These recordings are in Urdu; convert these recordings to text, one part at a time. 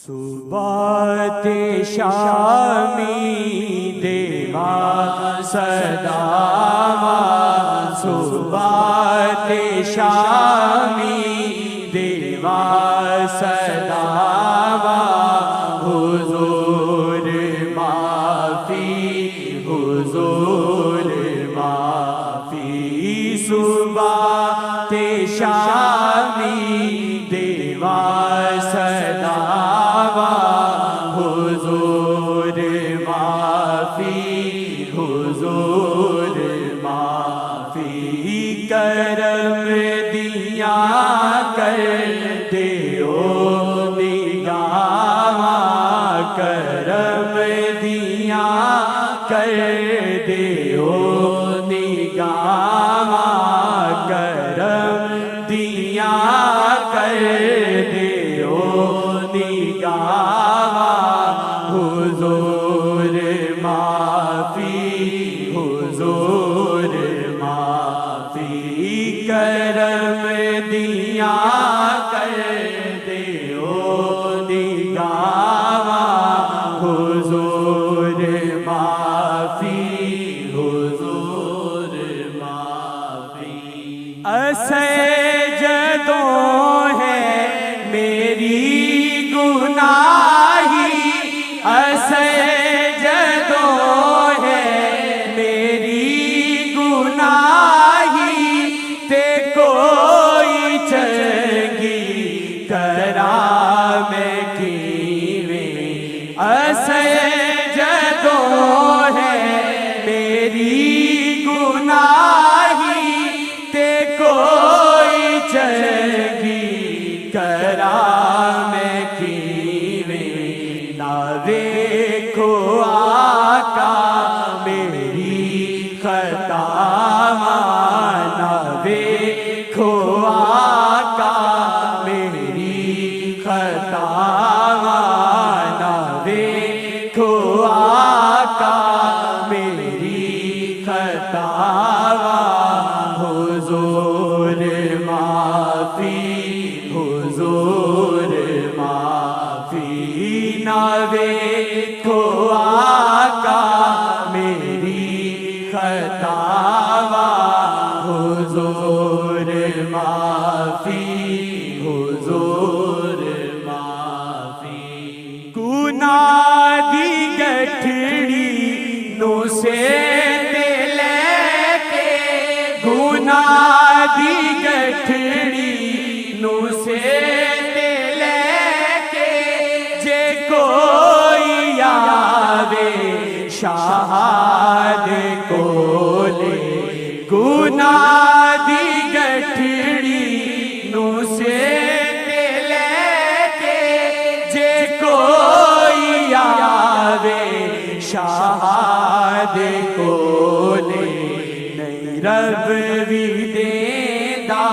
صبحت شامی دیوا صداوا صبحت شامی دیوا صداوا حضور معافی حضور معافی صبحت شامی دیوا صداوا حضور معافی حضور معافی کرم دیا کر دیو نگاہ کرم دیا کر دیو نگاہ کرم دیا کر دیو نگاہ حضور معافی حضور معافی کرم دیا کر دیو نگاہ حضور معافی حضور معافی سجدوں ہے میری گناہی سجدوں ہے میری گناہی تے کوئی چنگی کرا میں کیویں سجدوں ہے میری گناہی تے کوئی چنگی کرا میں کیویں نہ دیکھو آقا میری خطا نہ دیکھو آقا میری خطا نہ دیکھو آقا میری خطا حضور معافی حضور معافی نہ دیکھو آقا میری خطا حضور معافی حضور معافی گناہ دی گٹھڑی نو سے گناہ دی گٹھڑی نو سے لے کے جے کوئی آوے شہاد کولے گناہ دی گٹھڑی نو سے لے کے جے کوئی آوے شہاد کولے رب بھی دیندا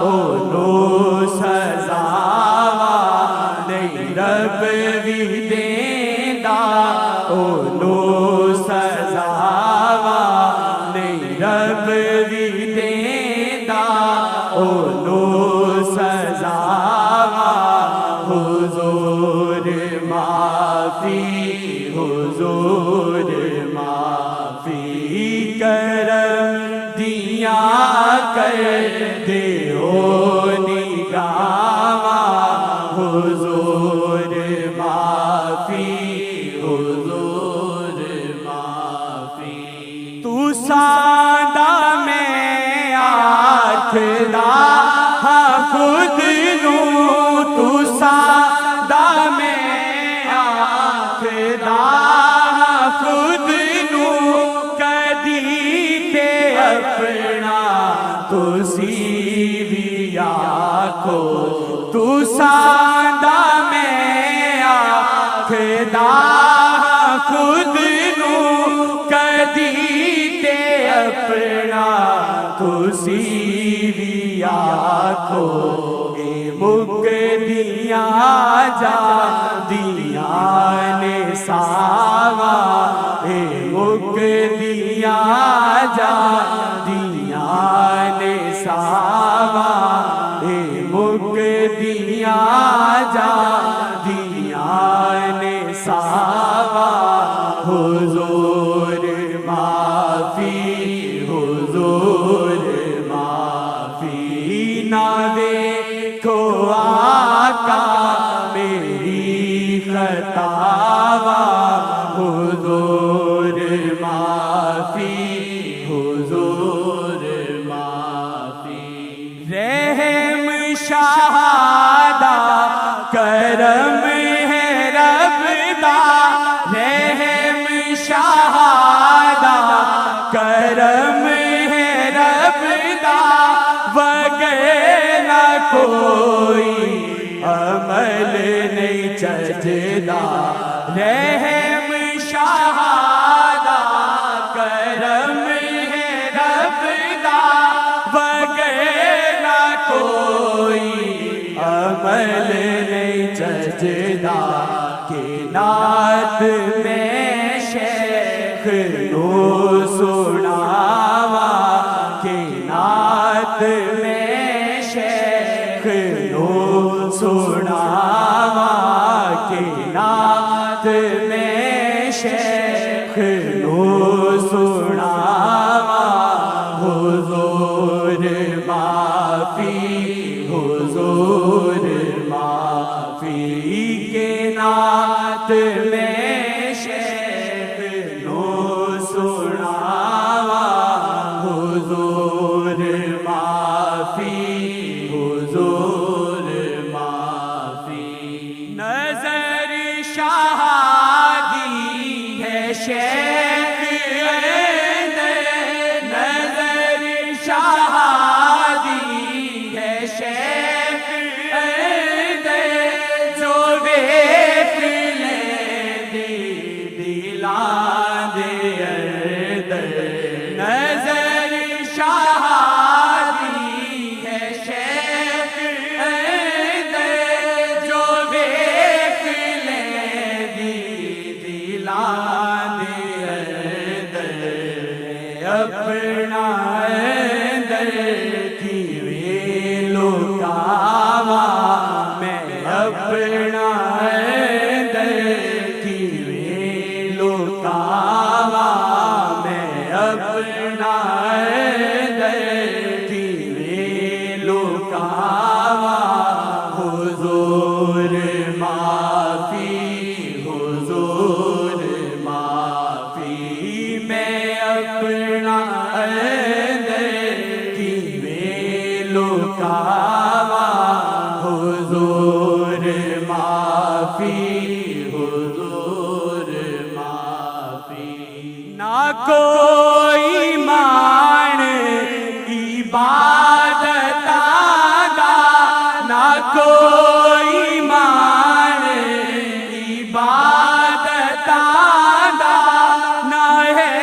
اونو سزاوا نہیں رب بھی دیندا اونو سزاوا نہیں رب بھی دیندا اونو سزاوا حضور معافی حضور معافی کرم دیا کر دیو نگاہ حضور معافی حضور معافی تو سادہ میں آکھدا خود نوں تو سادہ میں آکھدا خود نوں اپنا تسی بھی آکھو تو سادہ میں آکھدا خود نوں کدی تے اپنا تسی بھی آکھو اے مکدیاں جاندیاں نے ساوا اے مکدیاں جاندیاں نے ساوا اے مکدیاں جاندیاں کوئی عمل نہیں چجدا رحم شہادہ کرم ہے رب دا وغیرہ کوئی عمل نہیں چجدا کہ نعت میں شیخ نو سناوا کہ نعت میں شیخ نو سناوا کہ نعت میں شیخ نو سناوا حضور معافی حضور معافی کے نعت میں شیخ نو سناوا حضور معافی حضور معافی نظر شہادی ہے شیخ نظر شہادی ہے شیخ جو دیکھ لے دلان دے نظر شہادی ہے شیخ جو دیکھ لے دلان دے اپنا اندر کی ویلو کاوا میں اپنا اندر کی ویلو کاوا میں اپنا اندر کی ویلو کاوا حضور معافی حضور معافی میں اپنا اندر کی ویلو کاوا حضور معافی حضور معافی نہ کوئی مان عبادت دا نہ کوئی مان عبادت دا نہ ہے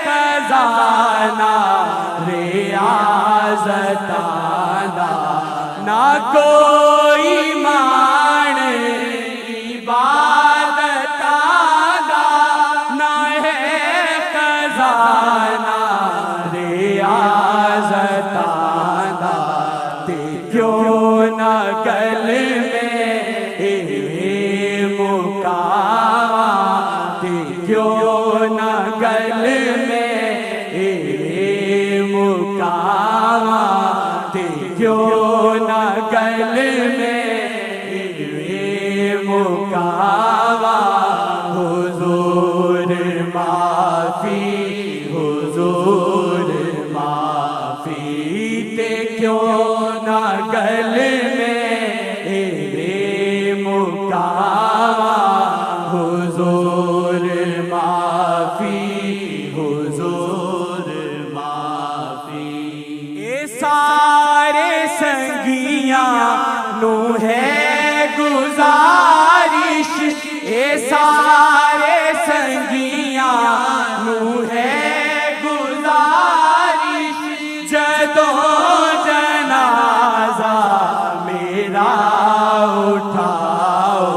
خزانہ ریاضت دا نہ کوئی مان عبادت دا نہ ہے خزانہ ریاضت دا تے کیوں نہ گل میں مکاوا تے کیوں نہ گل میں مکاوا تے کیوں نہ گل میں مکاوا حضور معافی حضور معافی تے کیوں نہ گل میں مکاوا حضور معافی حضور معافی اے سارے سنگیاں نو ہے گزارش اے سارے سنگیاں نو ہے گزارش جدوں جنازہ میرا اٹھاؤ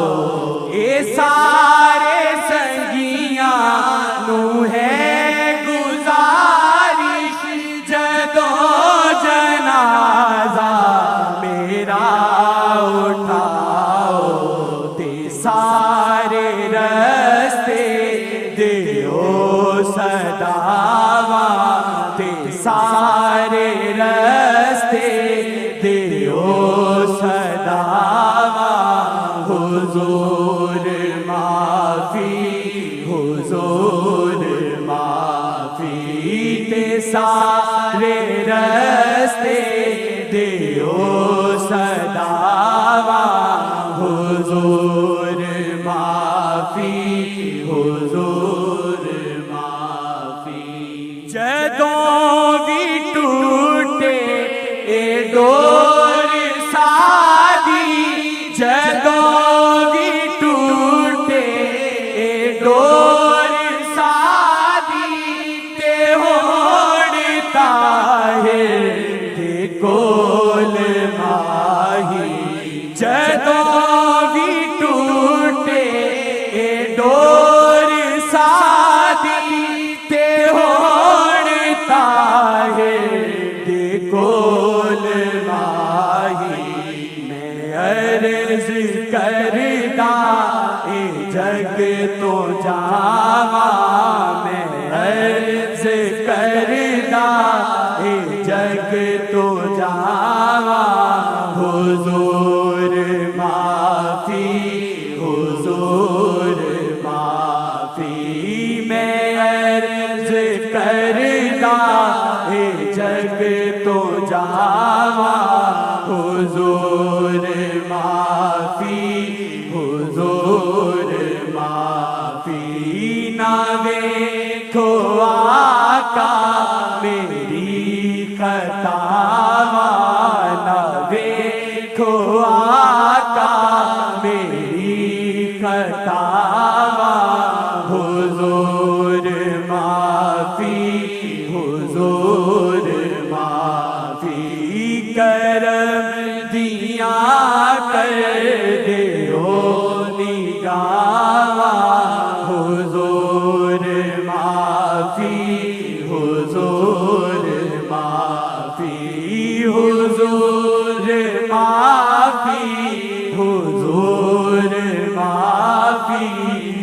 اے سارے سنگیاں نو ہے گزارش جدوں جنازہ میرا اٹھاؤ تے سارے رستے دیو صداوا تے سارے رستے دیو صداوا حضور معافی حضور معافی تے سارے رستے دیو صداوا حضور معافی حضور معافی جدوں بھی ٹوٹے اے ڈور سا جدوں بھی ٹوٹے ڈور سادی تے ہوڑتا ہے تے کول ماہی جدوں بھی ٹوٹے ڈور سادی تے ہوڑتا ہے تے کول ماہی میں عرض کردا اے جگ تو جاواں میں عرض کردا اے جگ تو جاواں حضور معافی حضور معافی میں عرض کردا اے جگ تو جاواں حضور معافی حضور معافی نہ ویکھو آقا میری خطاواں نہ ویکھو آقا میری خطاواں حضور معافی حضور معافی کرم دیاں کر دیو نگاواں حضور معافی حضور معافی حضور معافی حضور معافی